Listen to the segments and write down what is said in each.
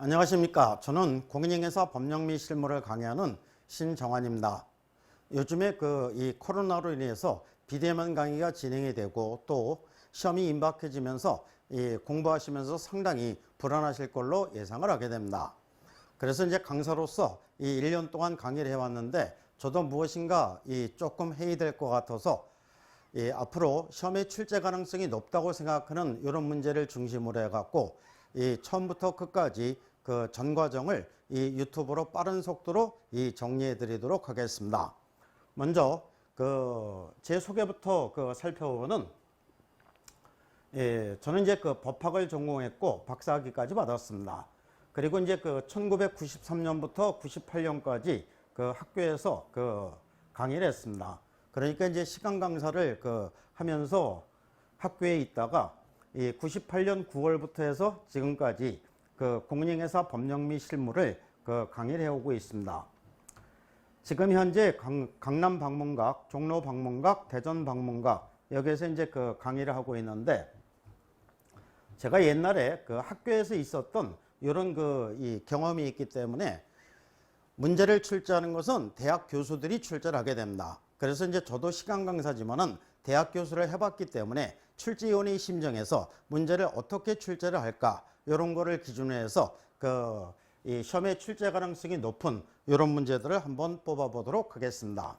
안녕하십니까. 저는 공인중개사 법령 및 실무를 강의하는 신정환입니다. 요즘에 이 코로나로 인해서 비대면 강의가 진행이 되고 또 시험이 임박해지면서 공부하시면서 상당히 불안하실 걸로 예상을 하게 됩니다. 그래서 이제 강사로서 1년 동안 강의를 해왔는데 저도 무엇인가 조금 해이될 것 같아서 앞으로 시험에 출제 가능성이 높다고 생각하는 이런 문제를 중심으로 해갖고 처음부터 끝까지 그 전 과정을 유튜브로 빠른 속도로 정리해 드리도록 하겠습니다. 먼저 제 소개부터 살펴보면은 저는 이제 법학을 전공했고 박사학위까지 받았습니다. 그리고 이제 1993년부터 98년까지 학교에서 강의를 했습니다. 그러니까 이제 시간 강사를 하면서 학교에 있다가 98년 9월부터 해서 지금까지 공인중개사 법령 및 실무를 강의를 해오고 있습니다. 지금 현재 강남 방문각, 종로 방문각, 대전 방문각 여기에서 이제 강의를 하고 있는데 제가 옛날에 학교에서 있었던 이런 경험이 있기 때문에 문제를 출제하는 것은 대학 교수들이 출제를 하게 됩니다. 그래서 이제 저도 시간 강사지만은 대학 교수를 해봤기 때문에 출제위원회 심정해서 문제를 어떻게 출제를 할까 이런 거를 기준으로 해서 시험에 출제 가능성이 높은 이런 문제들을 한번 뽑아보도록 하겠습니다.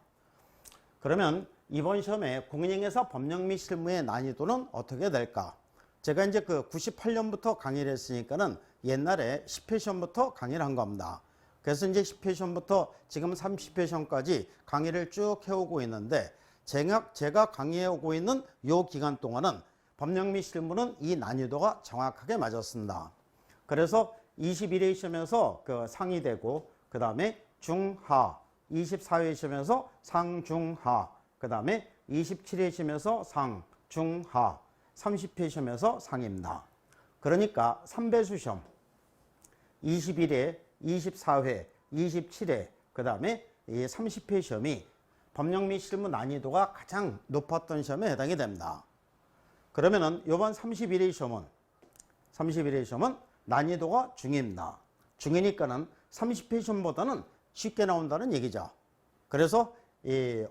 그러면 이번 시험에 공인중개사 법령 및 실무의 난이도는 어떻게 될까? 제가 이제 98년부터 강의를 했으니까는 옛날에 10회 시험부터 강의를 한 겁니다. 그래서 이제 10회 시험부터 지금 30회 시험까지 강의를 쭉 해오고 있는데 제가 강의해오고 있는 이 기간 동안은 법령 및 실무는 이 난이도가 정확하게 맞았습니다. 그래서 21회 시험에서 상이 되고 그 다음에 중하, 24회 시험에서 상중하, 그 다음에 27회 시험에서 상, 중하, 30회 시험에서 상입니다. 그러니까 3배수 시험 21회, 24회, 27회, 그 다음에 30회 시험이 법령 및 실무 난이도가 가장 높았던 시험에 해당이 됩니다. 그러면은 이번 31회 시험은 난이도가 중입니다. 중이니까는 30회 시험보다는 쉽게 나온다는 얘기죠. 그래서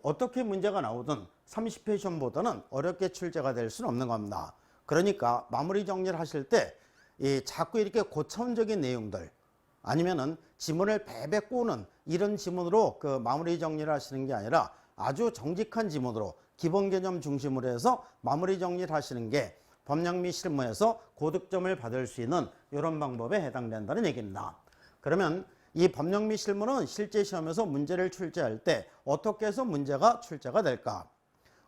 어떻게 문제가 나오든 30회 시험보다는 어렵게 출제가 될 수는 없는 겁니다. 그러니까 마무리 정리를 하실 때 자꾸 이렇게 고차원적인 내용들 아니면은 지문을 베베 꼬는 이런 지문으로 마무리 정리를 하시는 게 아니라 아주 정직한 지문으로 기본 개념 중심으로 해서 마무리 정리를 하시는 게 법령 및 실무에서 고득점을 받을 수 있는 이런 방법에 해당된다는 얘기입니다. 그러면 이 법령 및 실무는 실제 시험에서 문제를 출제할 때 어떻게 해서 문제가 출제가 될까?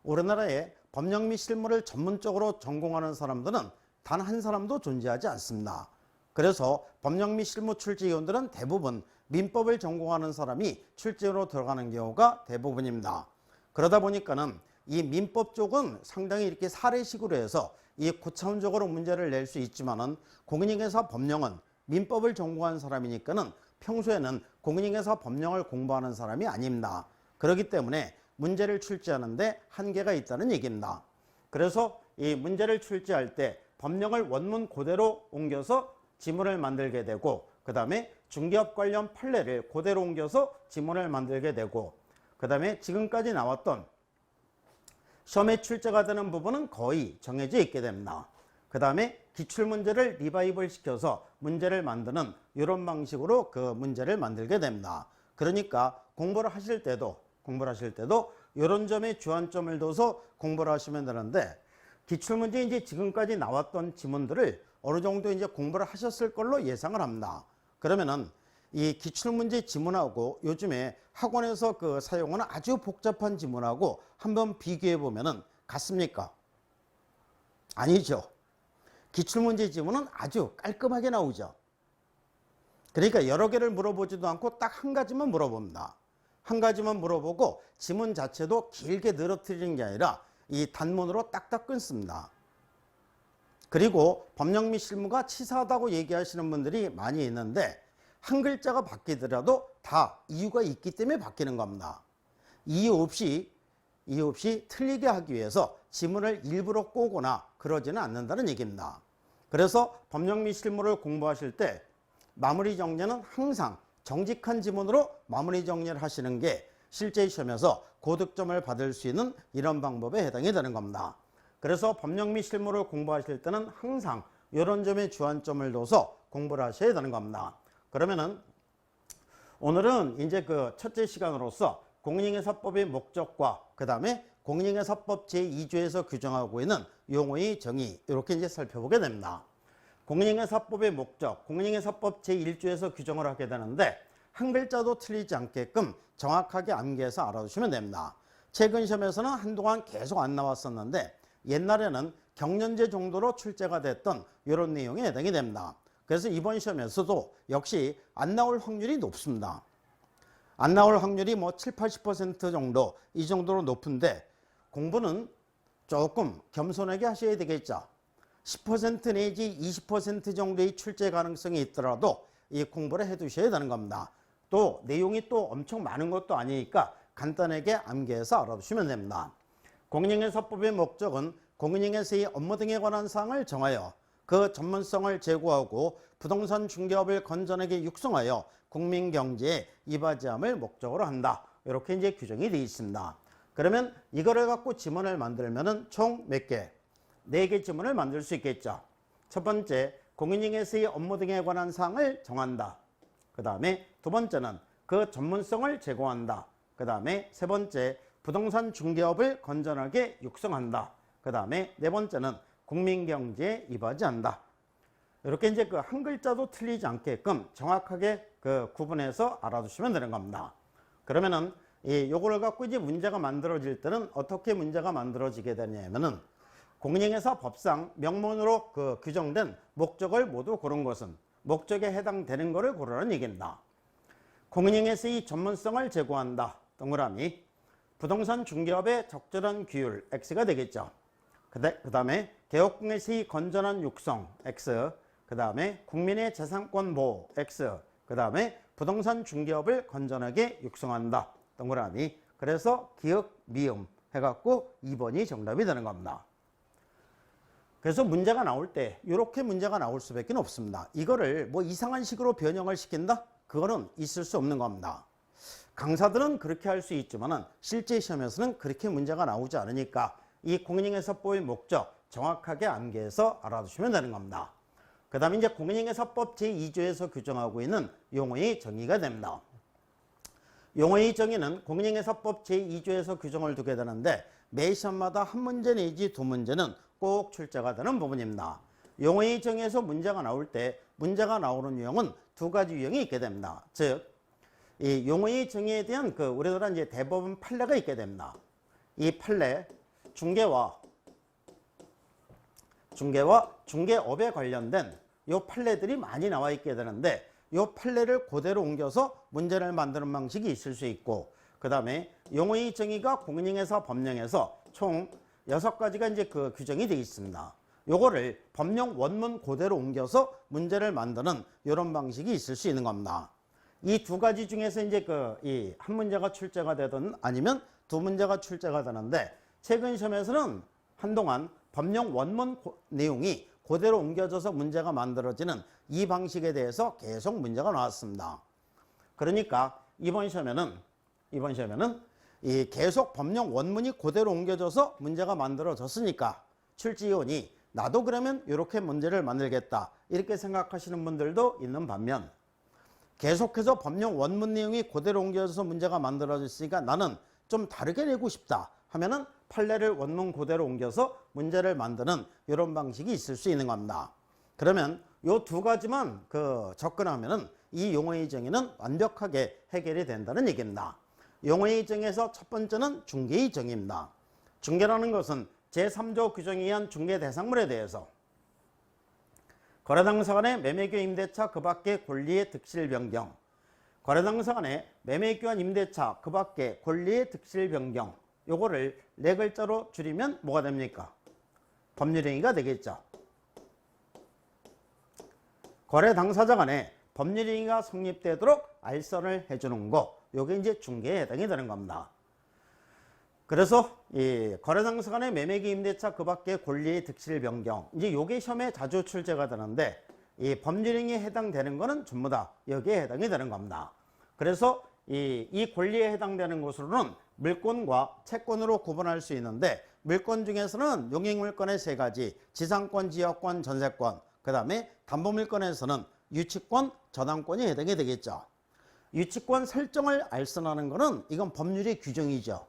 우리나라에 법령 및 실무를 전문적으로 전공하는 사람들은 단 한 사람도 존재하지 않습니다. 그래서 법령 및 실무 출제위원들은 대부분 민법을 전공하는 사람이 출제로 들어가는 경우가 대부분입니다. 그러다 보니까는 이 민법 쪽은 상당히 이렇게 사례식으로 해서 이 고차원적으로 문제를 낼 수 있지만은 공인중개사 법령은 민법을 전공한 사람이니까는 평소에는 공인중개사 법령을 공부하는 사람이 아닙니다. 그렇기 때문에 문제를 출제하는데 한계가 있다는 얘기입니다. 그래서 이 문제를 출제할 때 법령을 원문 그대로 옮겨서 지문을 만들게 되고 그 다음에 중개업 관련 판례를 그대로 옮겨서 지문을 만들게 되고 그 다음에 지금까지 나왔던 시험에 출제가 되는 부분은 거의 정해져 있게 됩니다. 그 다음에 기출문제를 리바이벌 시켜서 문제를 만드는 이런 방식으로 문제를 만들게 됩니다. 그러니까 공부를 하실 때도 이런 점에 주안점을 둬서 공부를 하시면 되는데 기출문제 이제 지금까지 나왔던 지문들을 어느 정도 이제 공부를 하셨을 걸로 예상을 합니다. 그러면은 이 기출문제 지문하고 요즘에 학원에서 사용하는 아주 복잡한 지문하고 한번 비교해 보면은 같습니까? 아니죠. 기출문제 지문은 아주 깔끔하게 나오죠. 그러니까 여러 개를 물어보지도 않고 딱 한 가지만 물어봅니다. 한 가지만 물어보고 지문 자체도 길게 늘어뜨리는 게 아니라 이 단문으로 딱딱 끊습니다. 그리고 법령 및 실무가 치사하다고 얘기하시는 분들이 많이 있는데 한 글자가 바뀌더라도 다 이유가 있기 때문에 바뀌는 겁니다. 이유 없이 틀리게 하기 위해서 지문을 일부러 꼬거나 그러지는 않는다는 얘기입니다. 그래서 법령 및 실무를 공부하실 때 마무리 정리는 항상 정직한 지문으로 마무리 정리를 하시는 게 실제 시험에서 고득점을 받을 수 있는 이런 방법에 해당이 되는 겁니다. 그래서 법령 및 실무를 공부하실 때는 항상 이런 점에 주안점을 둬서 공부를 하셔야 되는 겁니다. 그러면은 오늘은 이제 그 첫째 시간으로서 공인중개사법의 목적과 그 다음에 공인중개사법 제2조에서 규정하고 있는 용어의 정의 이렇게 이제 살펴보게 됩니다. 공인중개사법의 목적, 공인중개사법 제1조에서 규정을 하게 되는데 한 글자도 틀리지 않게끔 정확하게 암기해서 알아두시면 됩니다. 최근 시험에서는 한동안 계속 안 나왔었는데 옛날에는 경연제 정도로 출제가 됐던 이런 내용에 해당이 됩니다. 그래서 이번 시험에서도 역시 안 나올 확률이 높습니다. 안 나올 확률이 뭐 7, 80% 정도 이 정도로 높은데 공부는 조금 겸손하게 하셔야 되겠죠. 10% 내지 20% 정도의 출제 가능성이 있더라도 이 공부를 해 두셔야 되는 겁니다. 또 내용이 또 엄청 많은 것도 아니니까 간단하게 암기해서 알아두시면 됩니다. 공인중개사법의 목적은 공인중개사의 업무 등에 관한 사항을 정하여 그 전문성을 제고하고 부동산 중개업을 건전하게 육성하여 국민 경제에 이바지함을 목적으로 한다. 이렇게 이제 규정이 되어 있습니다. 그러면 이거를 갖고 지문을 만들면은 총 몇 개? 4개 지문을 만들 수 있겠죠. 첫 번째, 공인중개사의 업무 등에 관한 사항을 정한다. 그 다음에 두 번째는 그 전문성을 제고한다. 그 다음에 세 번째, 부동산 중개업을 건전하게 육성한다. 그 다음에 네 번째는 국민 경제에 이바지한다. 이렇게 이제 그 한 글자도 틀리지 않게끔 정확하게 그 구분해서 알아두시면 되는 겁니다. 그러면은 요거를 갖고 이제 문제가 만들어질 때는 어떻게 문제가 만들어지게 되냐면은 공인중개사 법상 명문으로 그 규정된 목적을 모두 고른 것은 목적에 해당되는 것을 고르라는 얘기입니다. 공인중개사의 전문성을 제고한다. 동그라미. 부동산 중개업의 적절한 규율 X가 되겠죠. 그 다음에 개업공개사의 건전한 육성 X. 그 다음에 국민의 재산권 보호 X. 그 다음에 부동산 중개업을 건전하게 육성한다. 동그라미. 그래서 기역 미음 해갖고 2번이 정답이 되는 겁니다. 그래서 문제가 나올 때 이렇게 문제가 나올 수밖에 없습니다. 이거를 뭐 이상한 식으로 변형을 시킨다? 그거는 있을 수 없는 겁니다. 강사들은 그렇게 할 수 있지만 실제 시험에서는 그렇게 문제가 나오지 않으니까 이 공인중개사법의 목적 정확하게 암기해서 알아두시면 되는 겁니다. 그 다음에 이제 공인중개사법 제2조에서 규정하고 있는 용어의 정의가 됩니다. 용어의 정의는 공인중개사법 제2조에서 규정을 두게 되는데 매 시험마다 한 문제 내지 두 문제는 꼭 출제가 되는 부분입니다. 용어의 정의에서 문제가 나올 때 문제가 나오는 유형은 두 가지 유형이 있게 됩니다. 즉, 이 용어의 정의에 대한 그 우리나라 이제 대법원 판례가 있게 됩니다. 이 판례, 중개와 중개업에 관련된 요 판례들이 많이 나와 있게 되는데 요 판례를 그대로 옮겨서 문제를 만드는 방식이 있을 수 있고 그 다음에 용어의 정의가 공인중개사 법령에서 총 6가지가 이제 그 규정이 되어 있습니다. 요거를 법령 원문 그대로 옮겨서 문제를 만드는 이런 방식이 있을 수 있는 겁니다. 이 두 가지 중에서 이제 그 이 한 문제가 출제가 되든 아니면 두 문제가 출제가 되는데 최근 시험에서는 한동안 법령 원문 내용이 그대로 옮겨져서 문제가 만들어지는 이 방식에 대해서 계속 문제가 나왔습니다. 그러니까 이번 시험에는 이 계속 법령 원문이 그대로 옮겨져서 문제가 만들어졌으니까 출제위원이 나도 그러면 이렇게 문제를 만들겠다 이렇게 생각하시는 분들도 있는 반면 계속해서 법령 원문 내용이 그대로 옮겨져서 문제가 만들어졌으니까 나는 좀 다르게 내고 싶다 하면은 판례를 원문 그대로 옮겨서 문제를 만드는 이런 방식이 있을 수 있는 겁니다. 그러면 요 두 가지만 접근하면은 이 용어의 정의는 완벽하게 해결이 된다는 얘기입니다. 용어의 정의에서 첫 번째는 중개의 정의입니다. 중개라는 것은 제3조 규정에 의한 중개 대상물에 대해서 거래당사 간의 매매교 임대차 그 밖의 권리의 득실 변경, 거래당사 간의 매매교환 임대차 그 밖의 권리의 득실 변경, 요거를 4글자로 줄이면 뭐가 됩니까? 법률행위가 되겠죠. 거래 당사자 간에 법률행위가 성립되도록 알선을 해주는 거, 요게 이제 중개에 해당이 되는 겁니다. 그래서 이 거래 당사 간의 매매기 임대차 그 밖의 권리의 득실 변경, 이제 요게 시험에 자주 출제가 되는데 이 법률행위에 해당되는 거는 전부 다 여기에 해당이 되는 겁니다. 그래서 이 권리에 해당되는 것으로는 물권과 채권으로 구분할 수 있는데, 물권 중에서는 용익물권의 세 가지, 지상권, 지역권, 전세권, 그 다음에 담보물권에서는 유치권, 저당권이 해당이 되겠죠. 유치권 설정을 알선하는 거는 이건 법률의 규정이죠.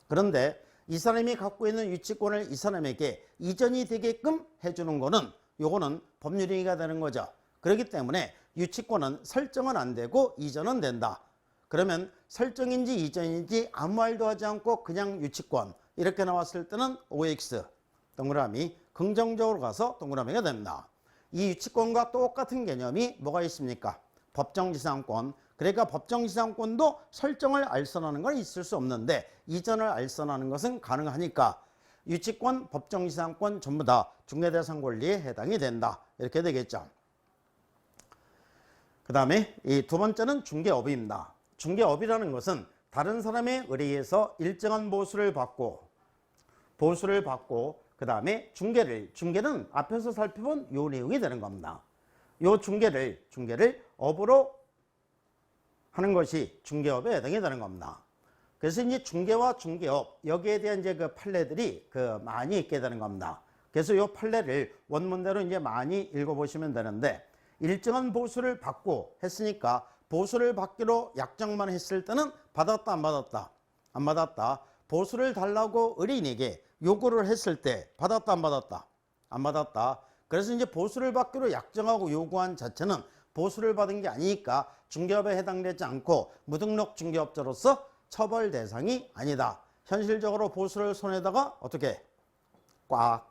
그런데 이 사람이 갖고 있는 유치권을 이 사람에게 이전이 되게끔 해주는 거는 요거는 법률행위가 되는 거죠. 그렇기 때문에 유치권은 설정은 안 되고 이전은 된다. 그러면 설정인지 이전인지 아무 말도 하지 않고 그냥 유치권 이렇게 나왔을 때는 OX 동그라미 긍정적으로 가서 동그라미가 됩니다. 이 유치권과 똑같은 개념이 뭐가 있습니까? 법정지상권. 그러니까 법정지상권도 설정을 알선하는 건 있을 수 없는데 이전을 알선하는 것은 가능하니까 유치권, 법정지상권 전부 다 중개대상 권리에 해당이 된다. 이렇게 되겠죠. 그 다음에 이 두 번째는 중개업입니다. 중개업이라는 것은 다른 사람의 의뢰에서 일정한 보수를 받고 그 다음에 중개는 앞에서 살펴본 요 내용이 되는 겁니다. 요 중개를 업으로 하는 것이 중개업에 해당이 되는 겁니다. 그래서 이제 중개와 중개업 여기에 대한 이제 그 판례들이 많이 있게 되는 겁니다. 그래서 요 판례를 원문대로 이제 많이 읽어보시면 되는데, 일정한 보수를 받고 했으니까 보수를 받기로 약정만 했을 때는 받았다 안 받았다? 안 받았다. 보수를 달라고 의뢰인에게 요구를 했을 때 받았다 안 받았다? 안 받았다. 그래서 이제 보수를 받기로 약정하고 요구한 자체는 보수를 받은 게 아니니까 중개업에 해당되지 않고 무등록 중개업자로서 처벌 대상이 아니다. 현실적으로 보수를 손에다가 어떻게 꽉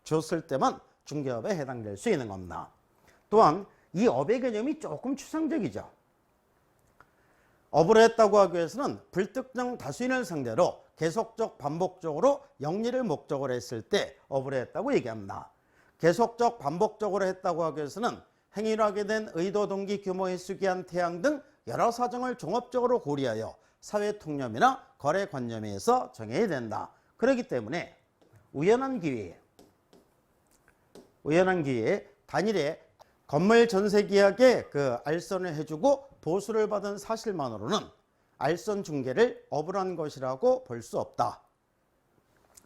줬을 때만 중개업에 해당될 수 있는 겁니다. 또한 이 업의 개념이 조금 추상적이죠. 업을 했다고 하기 위해서는 불특정 다수인을 상대로 계속적 반복적으로 영리를 목적으로 했을 때 업을 했다고 얘기합니다. 계속적 반복적으로 했다고 하기 위해서는 행위를 하게 된 의도, 동기, 규모, 횟수, 기한, 태양 등 여러 사정을 종합적으로 고려하여 사회 통념이나 거래 관념에서 정해야 된다. 그렇기 때문에 우연한 기회에 단일에 건물 전세 계약에 알선을 해주고 보수를 받은 사실만으로는 알선 중개를 업을 한 것이라고 볼 수 없다.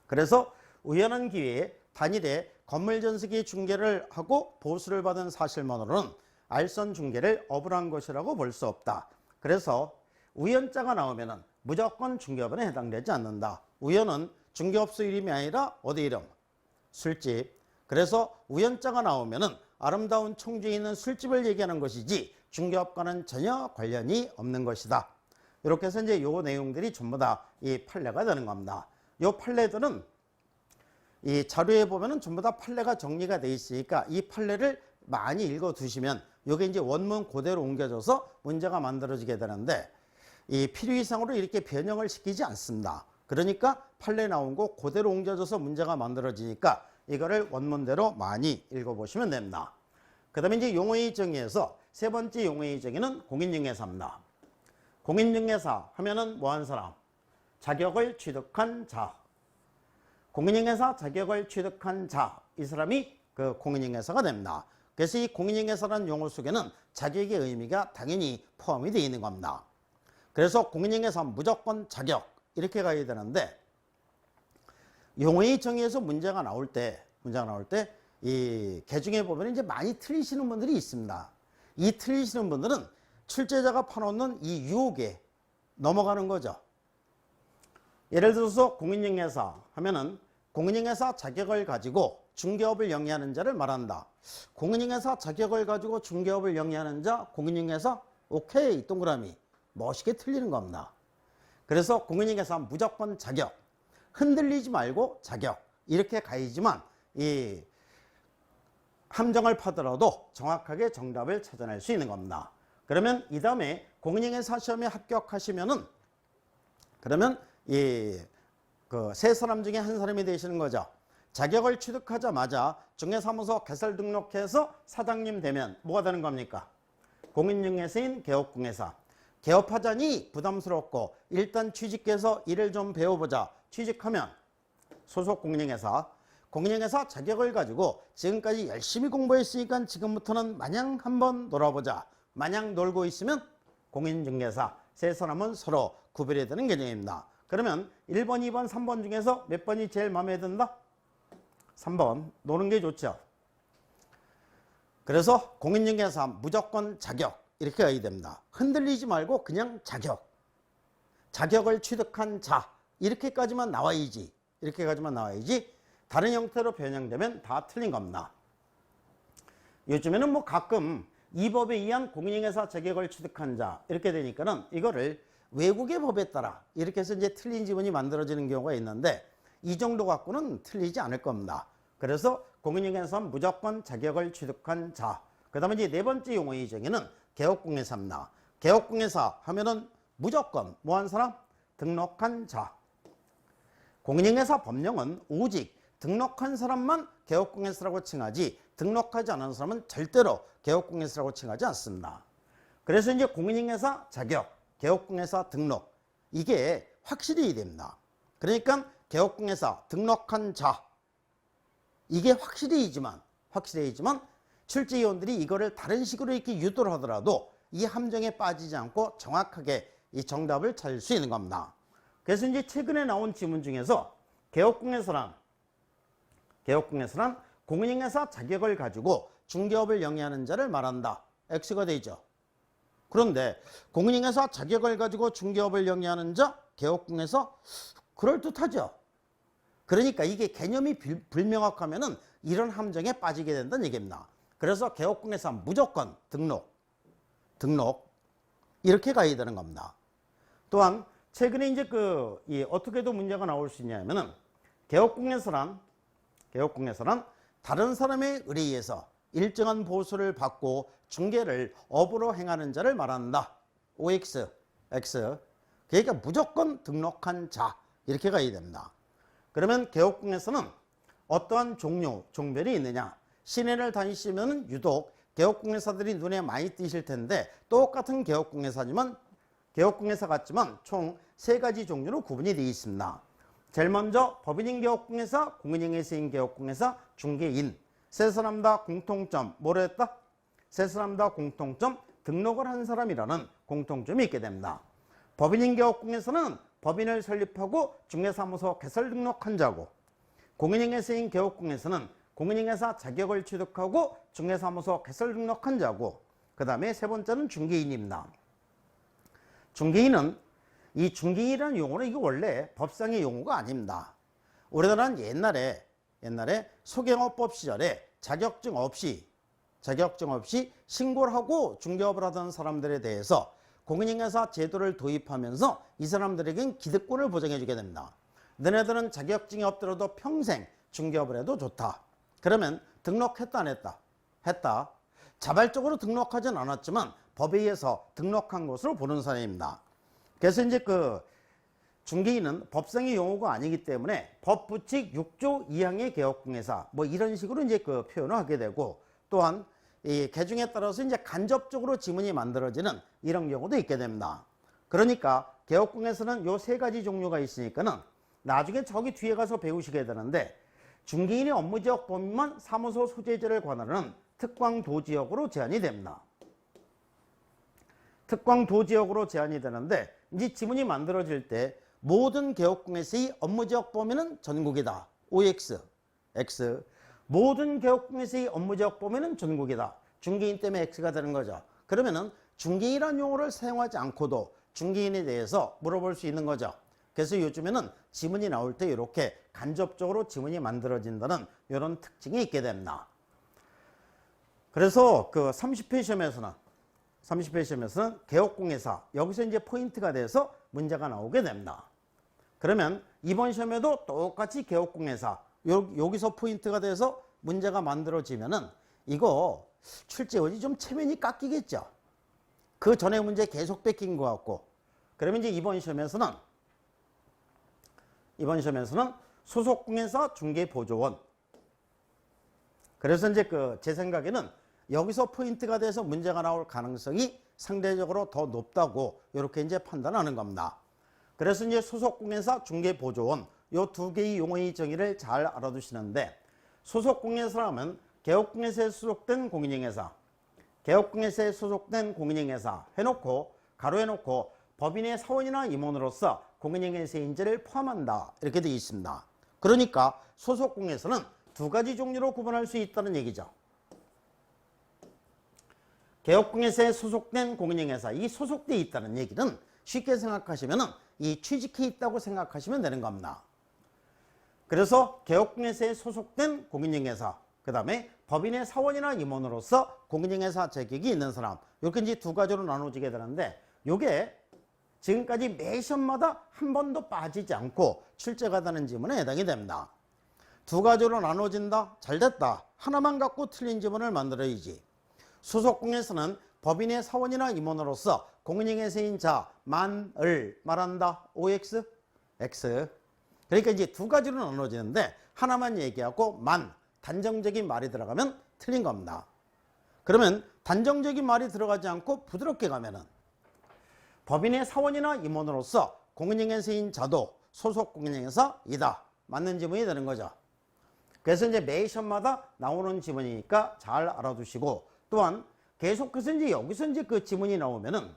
그래서 우연한 기회에 단일에 건물 전세기 중개를 하고 보수를 받은 사실만으로는 알선 중개를 업을 한 것이라고 볼 수 없다. 그래서 우연자가 나오면은 무조건 중개업에 해당되지 않는다. 우연은 중개업소 이름이 아니라 어디 이름? 술집. 그래서 우연자가 나오면은 아름다운 청주에 있는 술집을 얘기하는 것이지 중개업과는 전혀 관련이 없는 것이다. 이렇게 해서 이제 요 내용들이 전부 다 이 판례가 되는 겁니다. 요 판례들은 이 자료에 보면은 전부 다 판례가 정리가 돼 있으니까 이 판례를 많이 읽어 두시면 요게 이제 원문 그대로 옮겨져서 문제가 만들어지게 되는데, 이 필요 이상으로 이렇게 변형을 시키지 않습니다. 그러니까 판례 나온 거 그대로 옮겨져서 문제가 만들어지니까 이거를 원문대로 많이 읽어보시면 됩니다. 그 다음에 이제 용어의 정의에서 세 번째 용어의 정의는 공인중개사입니다. 공인중개사 하면은 뭐 한 사람? 자격을 취득한 자. 공인중개사 자격을 취득한 자. 이 사람이 공인중개사가 됩니다. 그래서 이 공인중개사라는 용어 속에는 자격의 의미가 당연히 포함이 되어 있는 겁니다. 그래서 공인중개사 무조건 자격 이렇게 가야 되는데, 용어의 정의에서 문제가 나올 때 이 개중에 보면 이제 많이 틀리시는 분들이 있습니다. 이 틀리시는 분들은 출제자가 파놓는 이 유혹에 넘어가는 거죠. 예를 들어서 공인중개사 하면은 공인중개사 자격을 가지고 중개업을 영위하는 자를 말한다. 공인중개사 자격을 가지고 중개업을 영위하는 자, 공인중개사 오케이 동그라미. 멋있게 틀리는 겁니다. 그래서 공인중개사 무조건 자격, 흔들리지 말고 자격 이렇게 가야지만 이 함정을 파더라도 정확하게 정답을 찾아낼 수 있는 겁니다. 그러면 이 다음에 공인중개사 시험에 합격하시면은 그러면 세 사람 중에 한 사람이 되시는 거죠. 자격을 취득하자마자 중개사무소 개설 등록해서 사장님 되면 뭐가 되는 겁니까? 공인중개사인 개업공개사. 개업하자니 부담스럽고 일단 취직해서 일을 좀 배워보자. 취직하면 소속 공인중개사. 공인중개사 자격을 가지고 지금까지 열심히 공부했으니까 지금부터는 마냥 한번 놀아보자. 마냥 놀고 있으면 공인중개사 세 사람은 서로 구별이 되는 개념입니다. 그러면 1번, 2번, 3번 중에서 몇 번이 제일 마음에 든다? 3번. 노는 게 좋죠. 그래서 공인중개사 무조건 자격 이렇게 가야 됩니다. 흔들리지 말고 그냥 자격. 자격을 취득한 자 이렇게까지만 나와야지. 이렇게까지만 나와야지. 다른 형태로 변형되면 다 틀린 겁니다. 요즘에는 뭐 가끔 이 법에 의한 공인중개사 자격을 취득한 자 이렇게 되니까는 이거를 외국의 법에 따라 이렇게 해서 이제 틀린 지문이 만들어지는 경우가 있는데 이 정도 갖고는 틀리지 않을 겁니다. 그래서 공인중개사 무조건 자격을 취득한 자. 그 다음에 이제 네 번째 용어의 정의는 개업공개사입니다. 개업공개사 하면은 무조건 뭐한 사람? 등록한 자. 공인중개사 법령은 오직 등록한 사람만 개업공개사라고 칭하지 등록하지 않은 사람은 절대로 개업공개사라고 칭하지 않습니다. 그래서 이제 공인중개사 자격, 개업공개사 등록 이게 확실히 됩니다. 그러니까 개업공개사 등록한 자 이게 확실히이지만 출제위원들이 이거를 다른 식으로 이렇게 유도를 하더라도 이 함정에 빠지지 않고 정확하게 이 정답을 찾을 수 있는 겁니다. 그래서 이제 최근에 나온 지문 중에서 개업공개사란 공인중개사 자격을 가지고 중개업을 영위하는 자를 말한다. X가 되죠. 그런데 공인중개사 자격을 가지고 중개업을 영위하는 자, 개업공개사 그럴듯하죠. 그러니까 이게 개념이 불명확하면은 이런 함정에 빠지게 된다는 얘기입니다. 그래서 개업공개사 무조건 등록 이렇게 가야 되는 겁니다. 또한 최근에 이제 어떻게도 문제가 나올 수 있냐면은 개업공개사란 다른 사람의 의뢰에서 일정한 보수를 받고 중개를 업으로 행하는 자를 말한다. OX, X. 그러니까 무조건 등록한 자 이렇게 가야 됩니다. 그러면 개업공개사는 어떠한 종별이 있느냐? 시내를 다니시면 유독 개업공개사들이 눈에 많이 띄실 텐데 똑같은 개업공개사 같지만 총 3가지 종류로 구분이 되어 있습니다. 제일 먼저 법인인 개업공개사, 공인중개사인 개업공개사, 중개인 세 사람 다 공통점 뭐로 했다? 세 사람 다 공통점 등록을 한 사람이라는 공통점이 있게 됩니다. 법인인 개업공개사는 법인을 설립하고 중개사무소 개설 등록한 자고 공인중개사인 개업공개사는 공인중개사 자격을 취득하고 중개사무소 개설 등록한 자고 그 다음에 세 번째는 중개인입니다. 중개인이라는 용어는 이거 원래 법상의 용어가 아닙니다. 우리나라는 옛날에 소경업법 시절에 자격증 없이 신고를 하고 중개업을 하던 사람들에 대해서 공인중개사 제도를 도입하면서 이 사람들에겐 기득권을 보장해 주게 됩니다. 너네들은 자격증이 없더라도 평생 중개업을 해도 좋다. 그러면 등록했다 안 했다? 했다. 자발적으로 등록하진 않았지만 법에 의해서 등록한 것으로 보는 사례입니다. 그래서 이제 중개인은 법상의 용어가 아니기 때문에 법부칙 6조 2항의 개업공개사 뭐 이런 식으로 이제 표현을 하게 되고 또한 이 개중에 따라서 이제 간접적으로 지문이 만들어지는 이런 경우도 있게 됩니다. 그러니까 개업공개사는 요 3가지 종류가 있으니까는 나중에 저기 뒤에 가서 배우시게 되는데 중개인의 업무지역 범위만 사무소 소재지를 관할하는 특광도지역으로 제한이 됩니다. 특광도지역으로 제한이 되는데 이제 지문이 만들어질 때 모든 개업공개사의 업무지역 범위는 전국이다. OX, X. 모든 개업공개사의 업무지역 범위는 전국이다. 중개인 때문에 X가 되는 거죠. 그러면은 중개인이라는 용어를 사용하지 않고도 중개인에 대해서 물어볼 수 있는 거죠. 그래서 요즘에는 지문이 나올 때 이렇게 간접적으로 지문이 만들어진다는 이런 특징이 있게 됩니다. 그래서 30회 시험에서는 개업공개사 여기서 이제 포인트가 돼서 문제가 나오게 됩니다. 그러면 이번 시험에도 똑같이 개업공개사 여기서 포인트가 돼서 문제가 만들어지면은 이거 출제원이 좀 체면이 깎이겠죠. 그 전에 문제 계속 뺏긴 것 같고. 그러면 이제 이번 시험에서는 소속공개사 중개보조원. 그래서 이제 제 생각에는 여기서 포인트가 돼서 문제가 나올 가능성이 상대적으로 더 높다고 이렇게 이제 판단하는 겁니다. 그래서 이제 소속공개사 중개보조원 요 2개의 용어의 정의를 잘 알아두시는데 소속공인회사라면 개업공인회사에 소속된 공인인회사, 개업공인회사에 소속된 공인인회사 해놓고 가로해놓고 법인의 사원이나 임원으로서 공인인회사의 인재를 포함한다 이렇게 되어 있습니다. 그러니까 소속공인회사는 두 가지 종류로 구분할 수 있다는 얘기죠. 개업공인회사에 소속된 공인인회사, 이 소속되어 있다는 얘기는 쉽게 생각하시면 이 취직해 있다고 생각하시면 되는 겁니다. 그래서 개업공인회사에 소속된 공인인회사, 그 다음에 법인의 사원이나 임원으로서 공인인회사 자격이 있는 사람, 이렇게 이제 두 가지로 나눠지게 되는데, 이게 지금까지 매 시험마다 한 번도 빠지지 않고 출제가 되는 지문에 해당이 됩니다. 두 가지로 나눠진다? 잘됐다. 하나만 갖고 틀린 지문을 만들어야지. 소속공인회사는 법인의 사원이나 임원으로서 공인인회사인 자, 만을 말한다. OX, X. 그러니까 이제 두 가지로 나눠지는데 하나만 얘기하고 만, 단정적인 말이 들어가면 틀린 겁니다. 그러면 단정적인 말이 들어가지 않고 부드럽게 가면은 법인의 사원이나 임원으로서 공인인회사인 자도 소속 공인인회사이다. 맞는 지문이 되는 거죠. 그래서 이제 매 시험마다 나오는 지문이니까 잘 알아두시고, 또한 계속해서 이제 여기서 이제 그 지문이 나오면은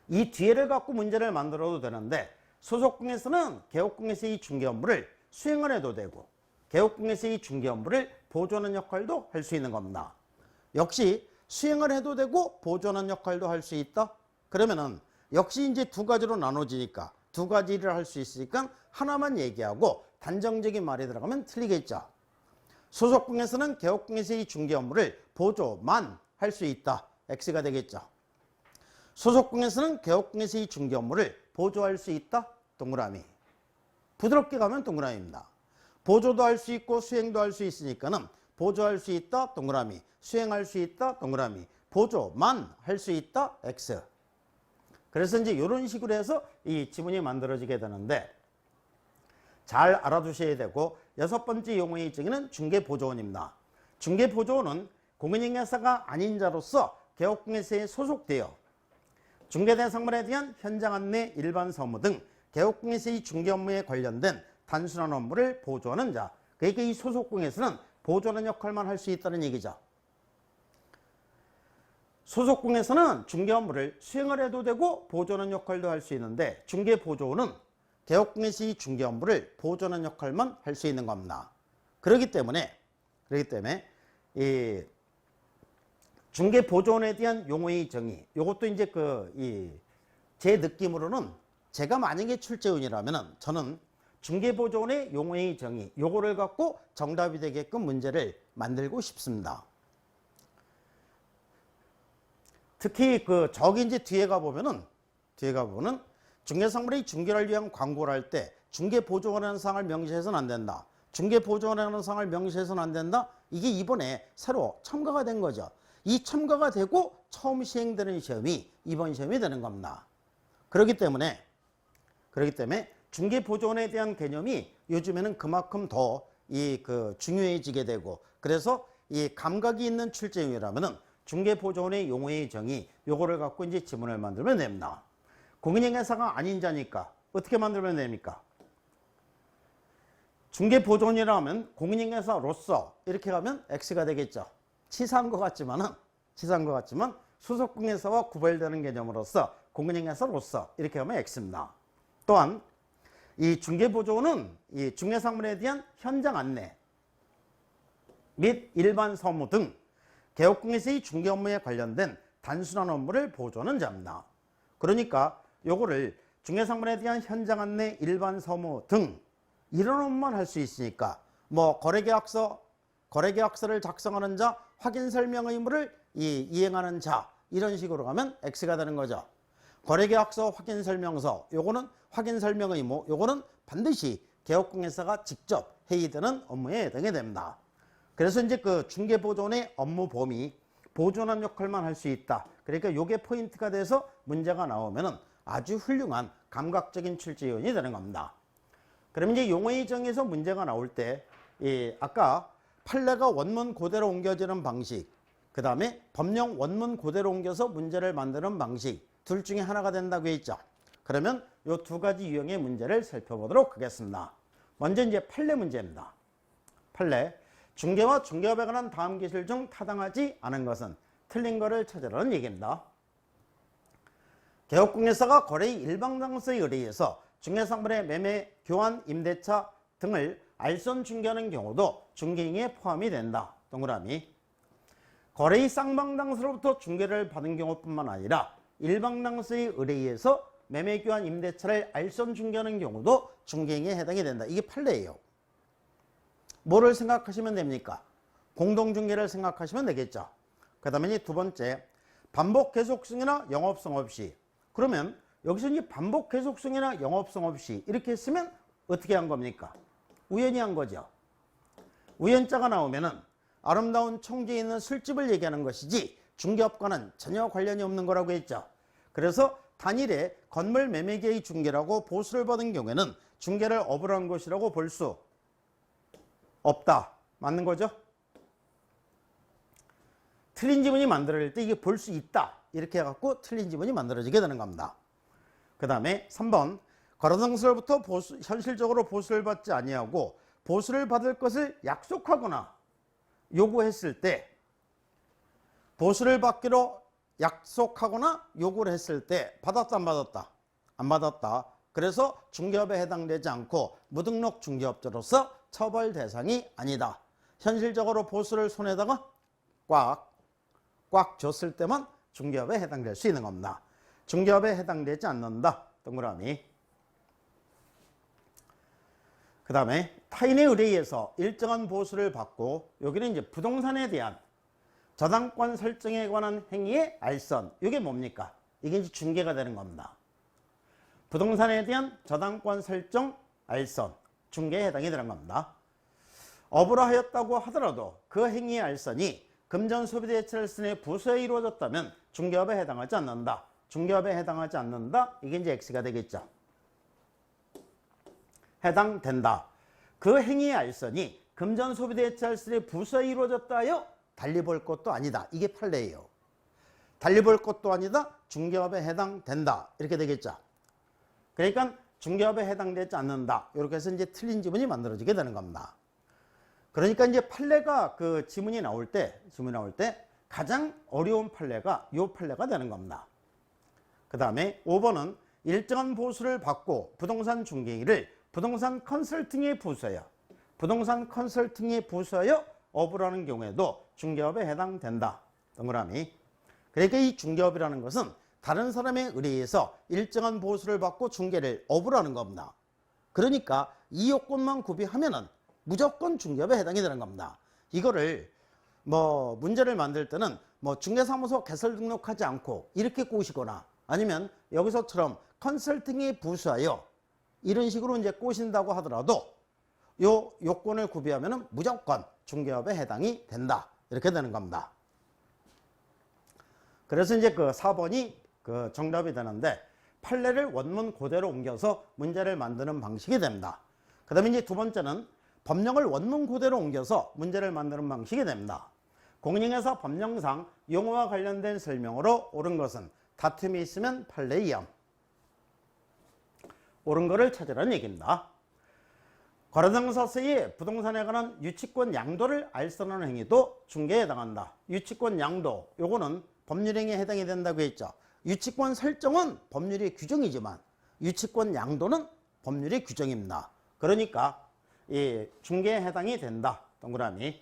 이 뒤에를 갖고 문제를 만들어도 되는데, 소속공인회사는 개업공인회사의 중개 업무를 수행을 해도 되고 개업공인회사의 중개 업무를 보조하는 역할도 할 수 있는 겁니다. 역시 수행을 해도 되고 보조하는 역할도 할 수 있다. 그러면은 역시 이제 두 가지로 나눠지니까 두 가지를 할 수 있으니까 하나만 얘기하고 단정적인 말이 들어가면 틀리겠죠. 소속공인회사는 개업공인회사의 중개 업무를 보조만 할 수 있다. X가 되겠죠. 소속공인회사는 개업공인회사의 중개 업무를 보조할 수 있다. 동그라미. 부드럽게 가면 동그라미입니다. 보조도 할 수 있고 수행도 할 수 있으니까는 보조할 수 있다. 동그라미. 수행할 수 있다. 동그라미. 보조만 할 수 있다. X. 그래서 이제 이런 식으로 해서 이 지문이 만들어지게 되는데, 잘 알아두셔야 되고, 여섯 번째 용어의 정의는 중개보조원입니다. 중개보조원은 공인인회사가 아닌 자로서 개업공인회사에 소속되어 중개대상물에 대한 현장 안내, 일반 서무 등 개업공인회사의 중개 업무에 관련된 단순한 업무를 보조하는 자. 그러니까 이 소속공인회사는 보조하는 역할만 할 수 있다는 얘기죠. 소속공인회사는 중개 업무를 수행을 해도 되고 보조하는 역할도 할 수 있는데, 중개보조원은 개업공인회사의 중개 업무를 보조하는 역할만 할 수 있는 겁니다. 그렇기 때문에 이 중개보조원에 대한 용어의 정의, 이것도 이제 제 느낌으로는 제가 만약에 출제원이라면은 저는 중개보조원의 용어의 정의, 요거를 갖고 정답이 되게끔 문제를 만들고 싶습니다. 특히 저기 이제 뒤에 가보면은 중개상물의 중개를 위한 광고를 할 때 중개보조원이라는 사항을 명시해서는 안 된다. 중개보조원이라는 사항을 명시해서는 안 된다. 이게 이번에 새로 첨가가 된 거죠. 이 첨가가 되고 처음 시행되는 시험이 이번 시험이 되는 겁니다. 그렇기 때문에 중개보조원에 대한 개념이 요즘에는 그만큼 더 중요해지게 되고, 그래서 이 감각이 있는 출제용이라면은 중개보조원의 용어의 정의, 요거를 갖고 이제 지문을 만들면 됩니다. 공인인회사가 아닌 자니까 어떻게 만들면 됩니까? 중개보조원이라 하면 공인인회사로서 이렇게 가면 X가 되겠죠. 치사한 것 같지만 소속공인회사와 구별되는 개념으로서 공인인회사로서 이렇게 하면 X입니다. 또한 이 중개보조원은 이 중개상물에 대한 현장 안내 및 일반 서무 등 개업공인회사의 중개 업무에 관련된 단순한 업무를 보조하는 자입니다. 그러니까 요거를 중개상물에 대한 현장 안내, 일반 서무 등 이런 업무만 할 수 있으니까, 뭐 거래계약서를 작성하는 자, 확인설명 의무를 이행하는 자, 이런 식으로 가면 X가 되는 거죠. 거래계약서, 확인설명서, 요거는 확인설명 의무, 요거는 반드시 개업공인회사가 직접 회의되는 업무에 해당이 됩니다. 그래서 이제 중개보조원의 업무 범위, 보조하는 역할만 할 수 있다. 그러니까 요게 포인트가 돼서 문제가 나오면은 아주 훌륭한 감각적인 출제요인이 되는 겁니다. 그러면 이제 용어의 정의에서 문제가 나올 때, 아까 판례가 원문 그대로 옮겨지는 방식, 그 다음에 법령 원문 그대로 옮겨서 문제를 만드는 방식, 둘 중에 하나가 된다고 했죠. 그러면 요 두 가지 유형의 문제를 살펴보도록 하겠습니다. 먼저 이제 판례 문제입니다. 판례. 중개와 중개업에 관한 다음 기술 중 타당하지 않은 것은 틀린 거를 찾으라는 얘기입니다. 개업공개사가 거래의 일방당사에 의뢰해서 중개상물의 매매, 교환, 임대차 등을 알선 중개하는 경우도 중개행위에 포함이 된다. 동그라미. 거래의 쌍방당사로부터 중개를 받은 경우뿐만 아니라 일방당사에 의뢰해서 매매, 교환, 임대차를 알선 중개하는 경우도 중개행위에 해당이 된다. 이게 판례예요. 뭐를 생각하시면 됩니까? 공동중개를 생각하시면 되겠죠. 그 다음에 두 번째, 반복 계속성이나 영업성 없이. 그러면 여기서 이 반복 계속성이나 영업성 없이 이렇게 했으면 어떻게 한 겁니까? 우연히 한 거죠. 우연자가 나오면은 아름다운 청주에 있는 술집을 얘기하는 것이지 중개업과는 전혀 관련이 없는 거라고 했죠. 그래서 단일에 건물 매매계의 중개라고 보수를 받은 경우에는 중개를 업으로 한 것이라고 볼 수 없다. 맞는 거죠? 틀린 지문이 만들어질 때 이게 볼 수 있다. 이렇게 해갖고 틀린 지문이 만들어지게 되는 겁니다. 그 다음에 3번. 거래당사로부터 현실적으로 보수를 받지 아니하고 보수를 받을 것을 약속하거나 요구했을 때, 보수를 받기로 약속하거나 요구를 했을 때 받았다 안 받았다? 안 받았다. 그래서 중개업에 해당되지 않고 무등록 중개업자로서 처벌 대상이 아니다. 현실적으로 보수를 손에다가 꽉 줬을 때만 중개업에 해당될 수 있는 겁니다. 중개업에 해당되지 않는다. 동그라미. 그 다음에 타인에 의뢰해서 일정한 보수를 받고, 여기는 이제 부동산에 대한 저당권 설정에 관한 행위의 알선. 이게 뭡니까? 이게 이제 중개가 되는 겁니다. 부동산에 대한 저당권 설정 알선. 중개에 해당이 되는 겁니다. 업으로 하였다고 하더라도 그 행위의 알선이 금전소비대체를선의 부서에 이루어졌다면 중개업에 해당하지 않는다. 중개업에 해당하지 않는다. 이게 이제 X가 되겠죠. 해당된다. 그 행위의 알선이 금전소비대체를선의 부서에 이루어졌다 하여 달리 볼 것도 아니다. 이게 판례예요. 달리 볼 것도 아니다. 중개업에 해당된다. 이렇게 되겠죠. 그러니까 중개업에 해당되지 않는다. 이렇게 해서 이제 틀린 지문이 만들어지게 되는 겁니다. 그러니까 이제 판례가 그 지문이 나올 때 가장 어려운 판례가 이 판례가 되는 겁니다. 그 다음에 5번은 일정한 보수를 받고 부동산 중개인을 부동산 컨설팅에 부수하여 업을 하는 경우에도 중개업에 해당된다. 동그라미. 그러니까 이 중개업이라는 것은 다른 사람에 의뢰해서 일정한 보수를 받고 중개를 업을 하는 겁니다. 그러니까 이 요건만 구비하면은 무조건 중개업에 해당이 되는 겁니다. 이거를 문제를 만들 때는 중개사무소 개설 등록하지 않고 이렇게 꼬시거나 아니면 여기서처럼 컨설팅에 부수하여 이런 식으로 이제 꼬신다고 하더라도 요 요건을 구비하면은 무조건 중개업에 해당이 된다. 이렇게 되는 겁니다. 그래서 이제 그 4번이 그 정답이 되는데, 판례를 원문 그대로 옮겨서 문제를 만드는 방식이 됩니다. 그 다음에 이제 두 번째는 법령을 원문 그대로 옮겨서 문제를 만드는 방식이 됩니다. 공인중개사 법령상 용어와 관련된 설명으로 옳은 것은 다툼이 있으면 판례에 의함. 옳은 거를 찾으라는 얘기입니다. 거래당사서의 부동산에 관한 유치권 양도를 알선하는 행위도 중개에 해당한다. 유치권 양도, 요거는 법률행위에 해당이 된다고 했죠. 유치권 설정은 법률의 규정이지만 유치권 양도는 법률의 규정입니다. 그러니까 이 중개에 해당이 된다. 동그라미.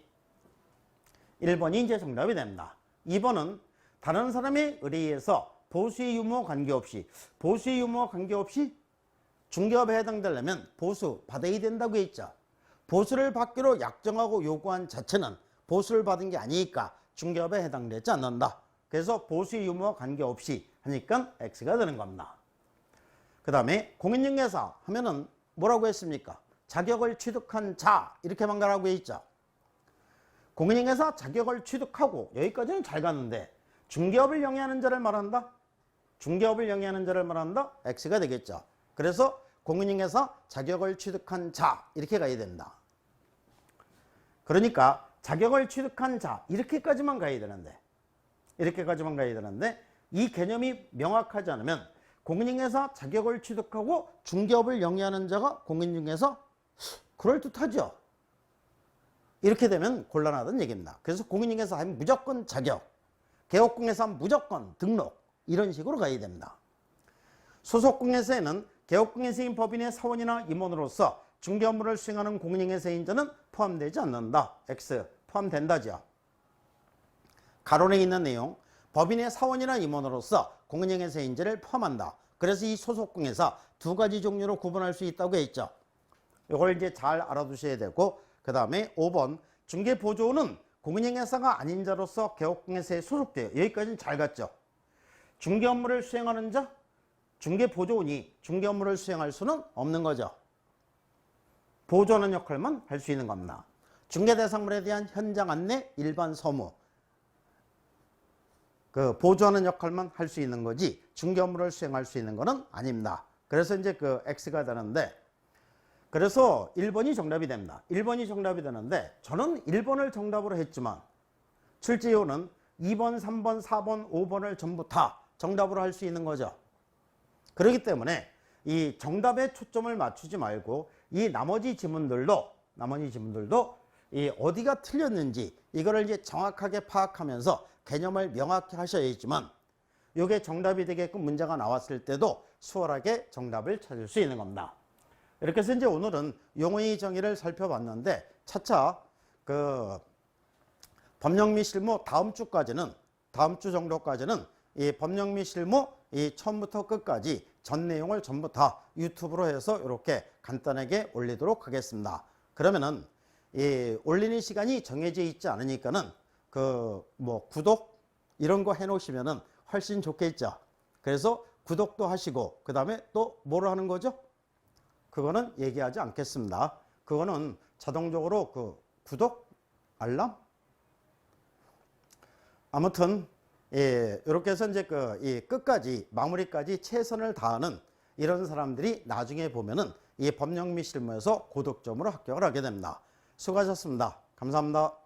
1번이 이제 정답이 됩니다. 2번은 다른 사람에 의뢰해서 보수의 유무와 관계없이 중개업에 해당되려면 보수 받아야 된다고 했죠. 보수를 받기로 약정하고 요구한 자체는 보수를 받은 게 아니니까 중개업에 해당되지 않는다. 그래서 보수의 유무와 관계없이 하니까 X가 되는 겁니다. 그 다음에 공인중개사 하면은 뭐라고 했습니까? 자격을 취득한 자, 이렇게만 가라고 했죠. 공인중개사 자격을 취득하고 여기까지는 잘 갔는데 중개업을 영위하는 자를 말한다? 중개업을 영위하는 자를 말한다? X가 되겠죠. 그래서 공인중개사 자격을 취득한 자, 이렇게 가야 된다. 그러니까 자격을 취득한 자, 이렇게까지만 가야 되는데 이 개념이 명확하지 않으면 공인중개사 자격을 취득하고 중개업을 영위하는 자가 공인중개사? 그럴듯하죠. 이렇게 되면 곤란하다는 얘기입니다. 그래서 공인중개사 하면 무조건 자격, 개업공개사 하면 무조건 등록, 이런 식으로 가야 됩니다. 소속공개사에는 개업공개사인 법인의 사원이나 임원으로서 중개 업무를 수행하는 공인중개사인자는 포함되지 않는다. X 포함된다죠. 가론에 있는 내용, 법인의 사원이나 임원으로서 공인중개사인자를 포함한다. 그래서 이 소속공개사 두 가지 종류로 구분할 수 있다고 했죠. 이걸 이제 잘 알아두셔야 되고, 그 다음에 5번 중개보조원은 공인중개사가 아닌 자로서 개업공개사에 소속돼요. 여기까지는 잘 갔죠. 중개 업무를 수행하는 자, 중개보조원이 중개 업무를 수행할 수는 없는 거죠. 보조하는 역할만 할 수 있는 겁니다. 중개대상물에 대한 현장 안내, 일반 서무, 그 보조하는 역할만 할 수 있는 거지 중개 업무를 수행할 수 있는 거는 아닙니다. 그래서 이제 그 X가 되는데, 그래서 1번이 정답이 됩니다. 1번이 정답이 되는데, 저는 1번을 정답으로 했지만 출제요는 2번, 3번, 4번, 5번을 전부 다 정답으로 할 수 있는 거죠. 그렇기 때문에 이 정답에 초점을 맞추지 말고 이 나머지 지문들도 이 어디가 틀렸는지 이거를 이제 정확하게 파악하면서 개념을 명확히 하셔야지만 이게 정답이 되게끔 문제가 나왔을 때도 수월하게 정답을 찾을 수 있는 겁니다. 이렇게 해서 이제 오늘은 용어의 정의를 살펴봤는데, 차차 그 법령 및 실무 다음 주 정도까지는 이 법령 및 실무 이 처음부터 끝까지 전 내용을 전부 다 유튜브로 해서 이렇게 간단하게 올리도록 하겠습니다. 그러면은 이 올리는 시간이 정해져 있지 않으니까는 그 뭐 구독 이런 거 해놓으시면은 훨씬 좋겠죠. 그래서 구독도 하시고, 그 다음에 또 뭐로 하는 거죠? 그거는 얘기하지 않겠습니다. 그거는 자동적으로 그 구독, 알람? 아무튼, 이렇게 해서 이제 이 끝까지, 마무리까지 최선을 다하는 이런 사람들이 나중에 보면은 이 법령 및 실무에서 고득점으로 합격을 하게 됩니다. 수고하셨습니다. 감사합니다.